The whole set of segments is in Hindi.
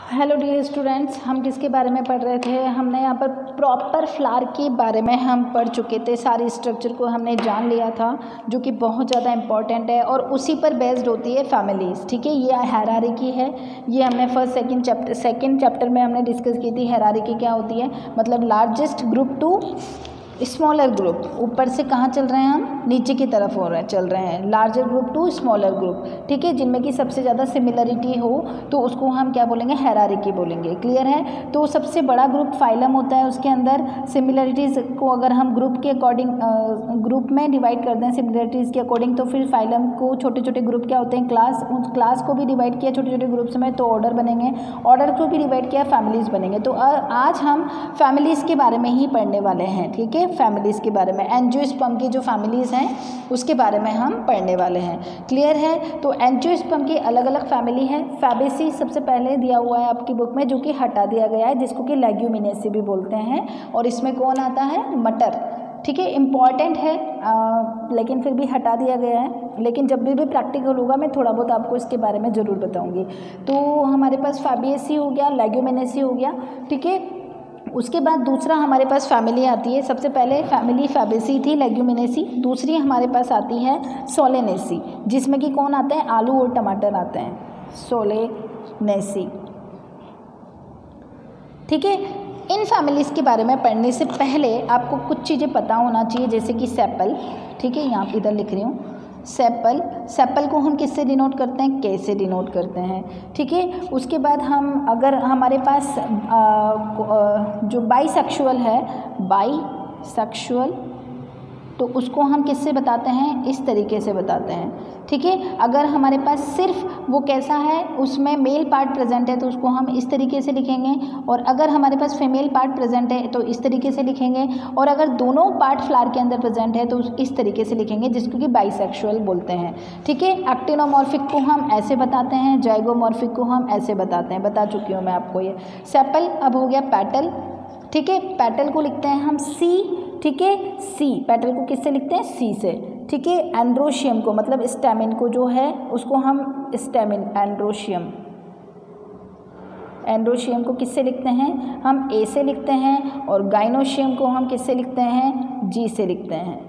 हेलो डियर स्टूडेंट्स, हम किसके बारे में पढ़ रहे थे? हमने यहाँ पर प्रॉपर फ्लावर के बारे में हम पढ़ चुके थे। सारी स्ट्रक्चर को हमने जान लिया था, जो कि बहुत ज़्यादा इंपॉर्टेंट है और उसी पर बेस्ड होती है फैमिलीज़। ठीक है, ये हायरार्की है। ये हमने सेकंड चैप्टर में हमने डिस्कस की थी। हायरार्की क्या होती है, मतलब largest group to smaller group. ऊपर से कहाँ चल रहे हैं हम? नीचे की तरफ चल रहे हैं। Larger group to smaller group, ठीक है, जिनमें की सबसे ज़्यादा सिमिलरिटी हो तो उसको हम क्या बोलेंगे? हायरार्की बोलेंगे। क्लियर है? तो सबसे बड़ा ग्रुप फाइलम होता है, उसके अंदर सिमिलरिटीज़ को अगर हम ग्रुप के अकॉर्डिंग ग्रुप में डिवाइड कर दें सिमिलरिटीज़ के अकॉर्डिंग, तो फिर फाइलम को छोटे छोटे ग्रुप क्या होते हैं? क्लास। उस क्लास को भी डिवाइड किया छोटे छोटे ग्रुप्स में तो ऑर्डर बनेंगे। ऑर्डर को भी डिवाइड किया फैमिलीज़ बनेंगे। तो आज हम फैमिलीज़ के बारे में ही पढ़ने वाले हैं। ठीक है, फैमिलीज़ के बारे में, एंजियोस्पर्म की जो फैमिलीज़ हैं उसके बारे में हम पढ़ने वाले हैं। क्लियर है? तो एंजियोस्पर्म की अलग अलग फैमिली है। फैबेसी सबसे पहले दिया हुआ है आपकी बुक में, जो कि हटा दिया गया है, जिसको कि लेग्यूमिनेसी भी बोलते हैं। और इसमें कौन आता है? मटर। ठीक है, इम्पॉर्टेंट है लेकिन फिर भी हटा दिया गया है। लेकिन जब भी प्रैक्टिकल होगा मैं थोड़ा बहुत आपको इसके बारे में ज़रूर बताऊँगी। तो हमारे पास फैबेसी हो गया, लेग्यूमिनेसी हो गया। ठीक है, उसके बाद दूसरा हमारे पास फैमिली आती है। सबसे पहले फैमिली फैबेसी थी, लेग्यूमिनेसी। दूसरी हमारे पास आती है सोलेनेसी, जिसमें कि कौन आते हैं? आलू और टमाटर आते हैं, सोलेनेसी। ठीक है, इन फैमिलीज़ के बारे में पढ़ने से पहले आपको कुछ चीज़ें पता होना चाहिए, जैसे कि सेपल। ठीक है, यहाँ इधर लिख रही हूँ सेपल। सेपल को हम किससे डिनोट करते हैं? के से डिनोट करते हैं। ठीक है, उसके बाद हम अगर हमारे पास जो बाइसेक्सुअल है, बाइसेक्सुअल, तो उसको हम किससे बताते हैं? इस तरीके से बताते हैं। ठीक है, अगर हमारे पास सिर्फ वो कैसा है, उसमें मेल पार्ट प्रेजेंट है तो उसको हम इस तरीके से लिखेंगे। और अगर हमारे पास फीमेल पार्ट प्रेजेंट है तो इस तरीके से लिखेंगे। और अगर दोनों पार्ट फ्लावर के अंदर प्रेजेंट है तो इस तरीके से लिखेंगे, जिसको कि बाइसेक्सुअल बोलते हैं। ठीक है, एक्टिनोमॉर्फिक को हम ऐसे बताते हैं, जाइगोमॉर्फिक को हम ऐसे बताते हैं। बता चुकी हूँ मैं आपको ये। सेपल अब हो गया पेटल। ठीक है, पेटल को लिखते हैं हम सी। ठीक है, सी। पेटल को किससे लिखते हैं? सी से। ठीक है, एंड्रोशियम को, मतलब स्टेमिन को जो है उसको हम स्टेमिन, एंड्रोशियम। एंड्रोशियम को किससे लिखते हैं? हम ए से लिखते हैं। और गाइनोशियम को हम किससे लिखते हैं? जी से लिखते हैं।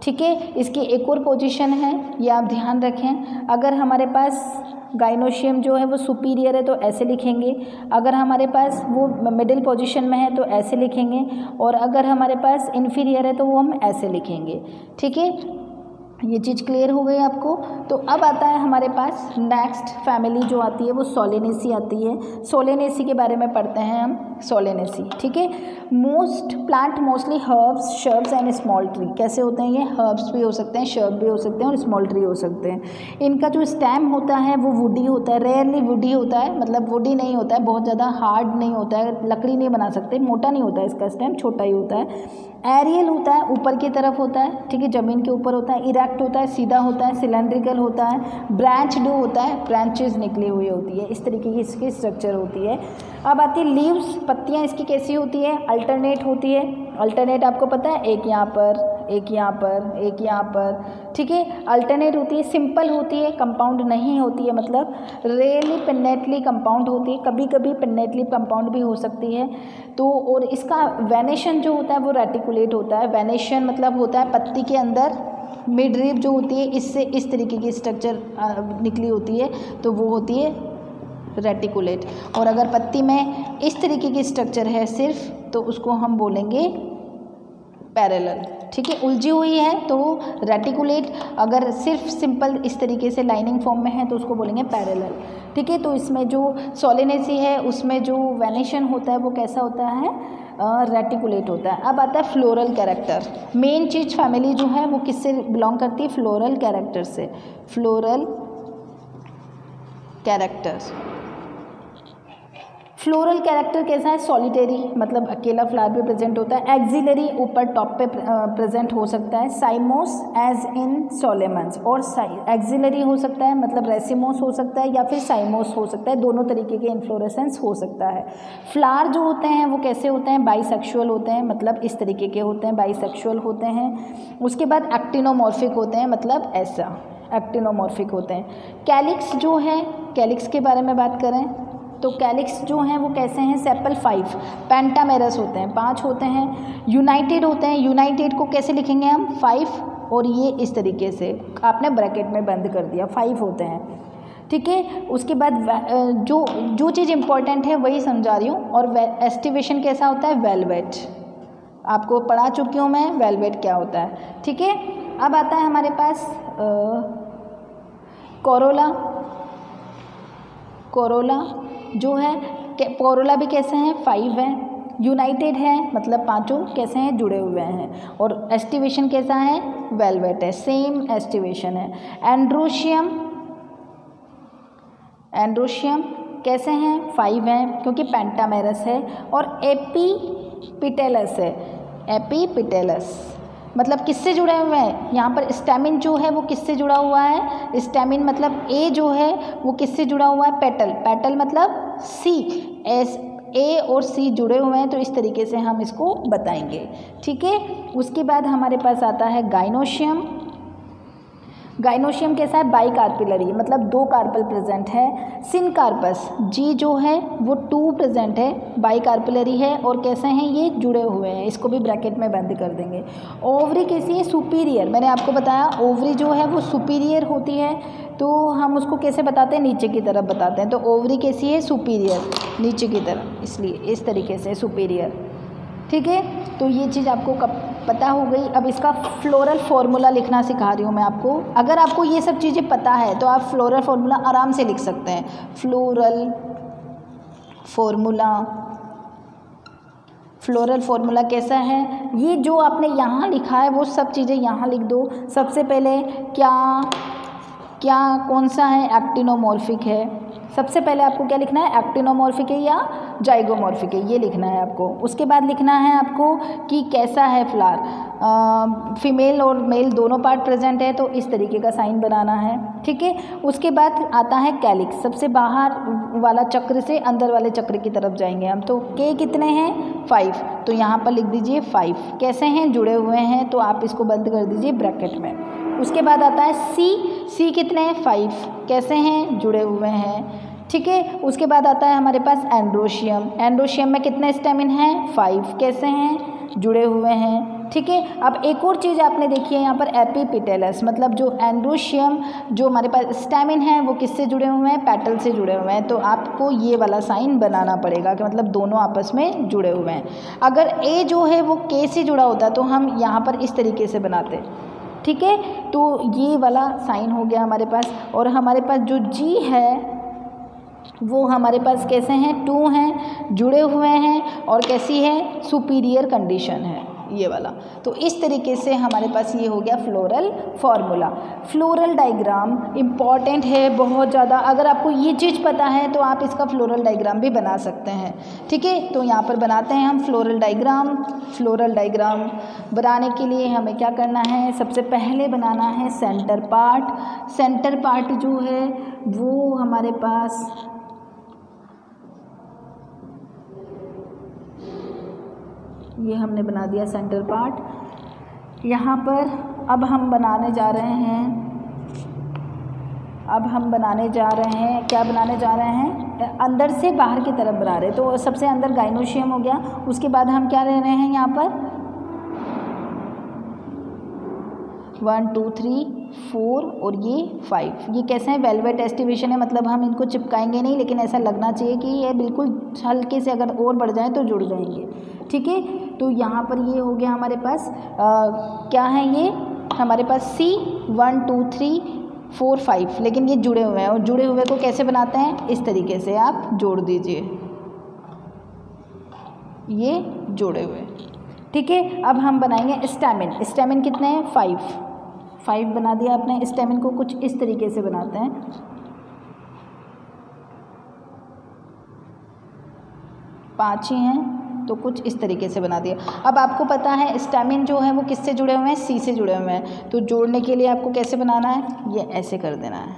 ठीक है, इसकी एक और पोजीशन है, ये आप ध्यान रखें। अगर हमारे पास गाइनोशियम जो है वो सुपीरियर है तो ऐसे लिखेंगे। अगर हमारे पास वो मिडिल पोजीशन में है तो ऐसे लिखेंगे। और अगर हमारे पास इन्फीरियर है तो वो हम ऐसे लिखेंगे। ठीक है, ये चीज़ क्लियर हो गई आपको? तो अब आता है हमारे पास नेक्स्ट फैमिली जो आती है वो सोलेनेसी आती है। सोलेनेसी के बारे में पढ़ते हैं हम, सोलेनेसी। ठीक है, most plant mostly herbs, shrubs and small tree. कैसे होते हैं ये? हर्ब्स भी हो सकते हैं, शर्ब भी हो सकते हैं और स्मॉल ट्री हो सकते हैं। इनका जो स्टेम होता है वो वुडी होता है, रेयरली वुडी होता है, मतलब वुडी नहीं होता है, बहुत ज़्यादा हार्ड नहीं होता है, लकड़ी नहीं बना सकते, मोटा नहीं होता है इसका स्टेम, छोटा ही होता है। एरियल होता है, ऊपर की तरफ होता है। ठीक है, ज़मीन के ऊपर होता है। इरेक्ट होता है, सीधा होता है। सिलेंड्रिकल होता है। ब्रांच्ड होता है, ब्रांचेस निकली हुई होती है। इस तरीके की इसकी स्ट्रक्चर होती है। अब आती है लीव्स, पत्तियाँ इसकी कैसी होती है? अल्टरनेट होती है। अल्टरनेट आपको पता है, एक यहाँ पर, एक यहाँ पर, एक यहाँ पर। ठीक है, अल्टरनेट होती है। सिंपल होती है, कंपाउंड नहीं होती है, मतलब रेयरली पिन्नेटली कंपाउंड होती है, कभी कभी पिन्नेटली कंपाउंड भी हो सकती है। तो और इसका वेनेशन जो होता है वो रेटिकुलेट होता है। वेनेशन मतलब होता है पत्ती के अंदर मिड रिब जो होती है, इससे इस तरीके की स्ट्रक्चर निकली होती है, तो वो होती है रेटिकुलेट। और अगर पत्ती में इस तरीके की स्ट्रक्चर है सिर्फ, तो उसको हम बोलेंगे पैरेलल। ठीक है, उलझी हुई है तो रेटिकुलेट। अगर सिर्फ सिंपल इस तरीके से लाइनिंग फॉर्म में है तो उसको बोलेंगे पैरेलल। ठीक है, तो इसमें जो सोलेनेसी है उसमें जो वेनेशन होता है वो कैसा होता है? रेटिकुलेट होता है। अब आता है फ्लोरल कैरेक्टर। मेन चीज़ फैमिली जो है वो किससे बिलोंग करती है? फ्लोरल कैरेक्टर से। Floral character. फ्लोरल कैरेक्टर कैसा है? सॉलिटेरी, मतलब अकेला फ्लावर भी प्रेजेंट होता है। एक्सिलरी, ऊपर टॉप पे प्रेजेंट हो सकता है। साइमोस एज इन सोलेमन्स, और एक्सिलरी हो सकता है, मतलब रेसिमोस हो सकता है या फिर साइमोस हो सकता है। दोनों तरीके के इन्फ्लोरेसेंस हो सकता है। फ्लावर जो होते हैं वो कैसे होते हैं? बाइसेक्सुअल होते हैं, मतलब इस तरीके के होते हैं, बाइसेक्सुअल होते हैं। उसके बाद एक्टिनोमॉर्फिक होते हैं, मतलब ऐसा एक्टिनोमॉर्फिक होते हैं। कैलिक्स जो है, कैलिक्स के बारे में बात करें तो कैलिक्स जो हैं वो कैसे हैं, सेपल 5, पेंटामेरस होते हैं, 5 होते हैं, यूनाइटेड होते हैं। यूनाइटेड को कैसे लिखेंगे हम, 5, और ये इस तरीके से आपने ब्रैकेट में बंद कर दिया, 5 होते हैं, ठीक है। उसके बाद जो चीज़ इंपॉर्टेंट है वही समझा रही हूँ। और एस्टिवेशन कैसा होता है, वेलवेट, आपको पढ़ा चुकी हूँ मैं वेलवेट क्या होता है, ठीक है। अब आता है हमारे पास कोरोला। कोरोला जो है, कोरोला भी कैसे हैं, 5 है, यूनाइटेड है, मतलब पांचों कैसे हैं, जुड़े हुए हैं। और एस्टिवेशन कैसा है, वेलवेट है, सेम एस्टिवेशन है। एंड्रोशियम, एंड्रोशियम कैसे हैं, 5 हैं क्योंकि पेंटामेरस है। और एपीपिटेलस है, एपीपिटेलस मतलब किससे जुड़े हुए हैं, यहाँ पर स्टैमिन जो है वो किससे जुड़ा हुआ है, स्टैमिन मतलब ए जो है वो किससे जुड़ा हुआ है, पेटल, पेटल मतलब सी, ए और सी जुड़े हुए हैं, तो इस तरीके से हम इसको बताएंगे, ठीक है। उसके बाद हमारे पास आता है गाइनोशियम। गाइनोशियम कैसा है, बाई कार्पिलरी, मतलब 2 कार्पल प्रेजेंट है। सिनकार्पस, जी जो है वो 2 प्रेजेंट है, बाई कार्पिलरी है, और कैसे हैं ये, जुड़े हुए हैं, इसको भी ब्रैकेट में बंद कर देंगे। ओवरी कैसी है, सुपीरियर, मैंने आपको बताया ओवरी जो है वो सुपीरियर होती है, तो हम उसको कैसे बताते हैं, नीचे की तरफ बताते हैं। तो ओवरी कैसी है, सुपीरियर, नीचे की तरफ, इसलिए इस तरीके से सुपीरियर, ठीक है। तो ये चीज़ आपको कब पता हो गई। अब इसका फ्लोरल फार्मूला लिखना सिखा रही हूँ मैं आपको। अगर आपको ये सब चीज़ें पता है तो आप फ्लोरल फार्मूला आराम से लिख सकते हैं। फ्लोरल फार्मूला, फ्लोरल फार्मूला कैसा है, ये जो आपने यहाँ लिखा है वो सब चीज़ें यहाँ लिख दो। सबसे पहले क्या कौन सा है, एक्टिनोमॉर्फिक है। सबसे पहले आपको क्या लिखना है, एक्टिनोमॉर्फिक है या जाइगोमॉर्फिक है, ये लिखना है आपको। उसके बाद लिखना है आपको कि कैसा है फ्लावर, फीमेल और मेल दोनों पार्ट प्रेजेंट है, तो इस तरीके का साइन बनाना है, ठीक है। उसके बाद आता है कैलिक्स, सबसे बाहर वाला चक्र से अंदर वाले चक्र की तरफ जाएंगे हम। तो के कितने हैं, 5, तो यहाँ पर लिख दीजिए 5, कैसे हैं, जुड़े हुए हैं, तो आप इसको बंद कर दीजिए ब्रैकेट में। उसके बाद आता है सी कितने हैं, 5, कैसे हैं, जुड़े हुए हैं, ठीक है। उसके बाद आता है हमारे पास एंड्रोशियम। एंड्रोशियम में कितने स्टेमिन हैं, 5, कैसे हैं, जुड़े हुए हैं, ठीक है। अब एक और चीज़ आपने देखी है यहाँ पर, एपीपिटेलस, मतलब जो एंड्रोशियम जो हमारे पास स्टेमिन है वो किससे जुड़े हुए हैं, पेटल से जुड़े हुए हैं, तो आपको ये वाला साइन बनाना पड़ेगा कि मतलब दोनों आपस में जुड़े हुए हैं। अगर ए जो है वो के से जुड़ा होता तो हम यहाँ पर इस तरीके से बनाते, ठीक है। तो ये वाला साइन हो गया हमारे पास। और हमारे पास जो जी है वो हमारे पास कैसे हैं, 2 हैं, जुड़े हुए हैं, और कैसी है, सुपीरियर कंडीशन है ये वाला। तो इस तरीके से हमारे पास ये हो गया floral formula. Floral diagram important है बहुत ज़्यादा, अगर आपको ये चीज़ पता है तो आप इसका फ्लोरल डायग्राम भी बना सकते हैं, ठीक है। तो यहाँ पर बनाते हैं हम फ्लोरल डायग्राम। फ्लोरल डायग्राम बनाने के लिए हमें क्या करना है, सबसे पहले बनाना है सेंटर पार्ट। सेंटर पार्ट जो है वो हमारे पास ये हमने बना दिया सेंटर पार्ट। यहाँ पर अब हम बनाने जा रहे हैं, क्या बनाने जा रहे हैं, अंदर से बाहर की तरफ बना रहे हैं। तो सबसे अंदर गाइनोशियम हो गया, उसके बाद हम क्या ले रहे हैं यहाँ पर 1 2 3 4 और ये 5, ये कैसे हैं, वेलवेट एस्टिवेशन है, मतलब हम इनको चिपकाएंगे नहीं, लेकिन ऐसा लगना चाहिए कि ये बिल्कुल हल्के से अगर और बढ़ जाए तो जुड़ जाएंगे, ठीक है। तो यहाँ पर ये हो गया हमारे पास क्या है, ये हमारे पास C 1 2 3 4 5, लेकिन ये जुड़े हुए हैं, और जुड़े हुए को कैसे बनाते हैं, इस तरीके से आप जोड़ दीजिए, ये जोड़े हुए, ठीक है। अब हम बनाएंगे स्टैमिन। स्टैमिन कितने हैं, 5 बना दिया आपने। स्टैमिन को कुछ इस तरीके से बनाते हैं, पाँच ही हैं तो कुछ इस तरीके से बना दिया। अब आपको पता है स्टैमिन जो है वो किससे जुड़े हुए हैं, सी से जुड़े हुए हैं, तो जोड़ने के लिए आपको कैसे बनाना है, ये ऐसे कर देना है,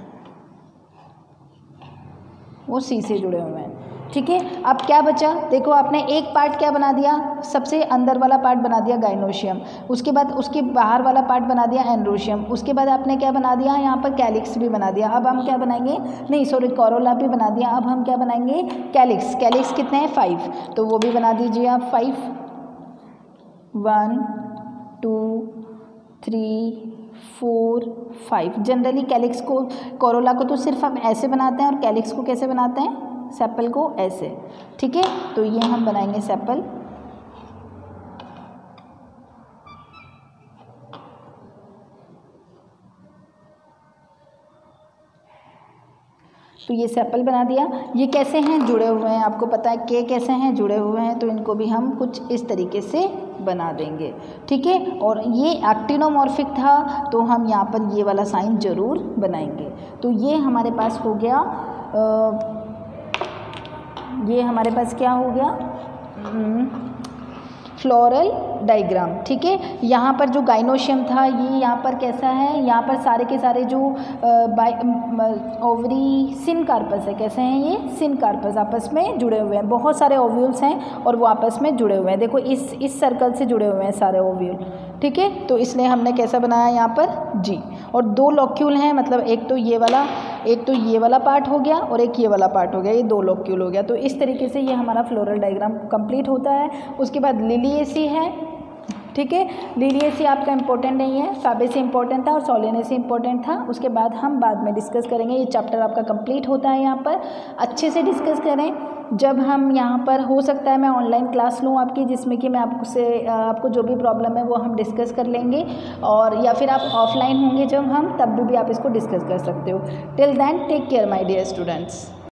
वो सी से जुड़े हुए हैं, ठीक है। अब क्या बचा, देखो आपने एक पार्ट क्या बना दिया, सबसे अंदर वाला पार्ट बना दिया गाइनोशियम, उसके बाद उसके बाहर वाला पार्ट बना दिया एंड्रोशियम, उसके बाद आपने क्या बना दिया यहाँ पर कैलिक्स भी बना दिया। अब हम क्या बनाएंगे, नहीं सॉरी कोरोला भी बना दिया, अब हम क्या बनाएंगे कैलिक्स। कैलिक्स कितने हैं 5, तो वो भी बना दीजिए आप 5, 1 2 3 4 5। जनरली कैलिक्स को, कोरोला को तो सिर्फ हम ऐसे बनाते हैं और कैलिक्स को कैसे बनाते हैं, सेपल को ऐसे, ठीक है। तो ये हम बनाएंगे सेपल। तो ये सेपल बना दिया। ये कैसे हैं, जुड़े हुए हैं, आपको पता है के कैसे हैं, जुड़े हुए हैं, तो इनको भी हम कुछ इस तरीके से बना देंगे, ठीक है। और ये एक्टिनोमॉर्फिक था, तो हम यहाँ पर ये वाला साइन जरूर बनाएंगे। तो ये हमारे पास हो गया, ये हमारे पास क्या हो गया, फ्लोरल डायग्राम, ठीक है। यहाँ पर जो गाइनोशियम था ये यहाँ पर कैसा है, यहाँ पर सारे के सारे जो ओवरी सिनकार्पस है, कैसे हैं ये सिनकार्पस, आपस में जुड़े हुए हैं, बहुत सारे ओव्यूल्स हैं और वो आपस में जुड़े हुए हैं। देखो इस सर्कल से जुड़े हुए हैं सारे ओव्यूल, ठीक है। तो इसलिए हमने कैसा बनाया यहाँ पर जी, और 2 लॉक्यूल हैं, मतलब एक तो ये वाला पार्ट हो गया और एक ये वाला पार्ट हो गया, ये 2 लॉक्यूल हो गया। तो इस तरीके से ये हमारा फ्लोरल डायग्राम कंप्लीट होता है। उसके बाद लिलिएसी है, ठीक है। लिलिएसी आपका इंपॉर्टेंट नहीं है, फैबेसी इंपॉर्टेंट था और सोलेनेसी इंपॉर्टेंट था। उसके बाद हम बाद में डिस्कस करेंगे। ये चैप्टर आपका कंप्लीट होता है, यहाँ पर अच्छे से डिस्कस करें। जब हम यहाँ पर, हो सकता है मैं ऑनलाइन क्लास लूँ आपकी, जिसमें कि मैं आपको जो भी प्रॉब्लम है वो हम डिस्कस कर लेंगे, और या फिर आप ऑफलाइन होंगे जब हम, तब भी आप इसको डिस्कस कर सकते हो। Till then take care my dear students.